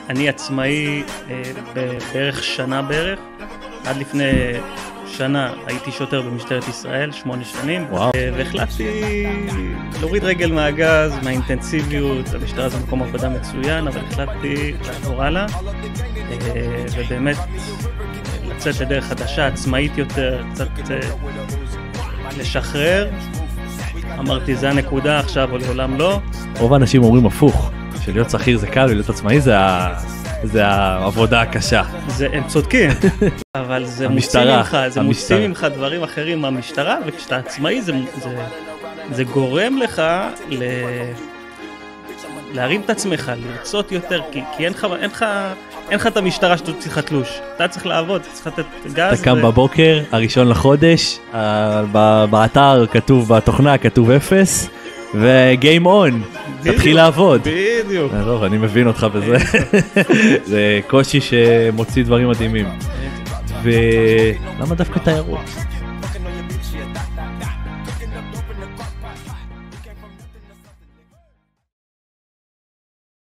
אני עצמאי בערך שנה בערך. עד לפני שנה הייתי שוטר במשטרת ישראל, 8 שנים. והחלטתי להוריד רגל מהגז, מהאינטנסיביות. המשטרה זה מקום עבודה מצוין, אבל החלטתי לעבור הלאה. ובאמת לצאת לדרך חדשה, עצמאית יותר, קצת לשחרר. אמרתי, זה הנקודה עכשיו או לעולם לא. רוב האנשים אומרים הפוך, שלהיות שכיר זה קל ולהיות עצמאי זה העבודה הקשה. הם צודקים, אבל זה מוציא ממך דברים אחרים מהמשטרה, וכשאתה עצמאי זה גורם לך להרים את עצמך, לרצות יותר, כי אין לך את המשטרה שאתה צריך תלוש, אתה צריך לעבוד, אתה צריך לתת גז. אתה קם בבוקר, הראשון לחודש, באתר כתוב, בתוכנה כתוב 0, וגיים און, תתחיל לעבוד. בדיוק. טוב, אני מבין אותך בזה. זה קושי שמוציא דברים מדהימים. ולמה דווקא תיירות?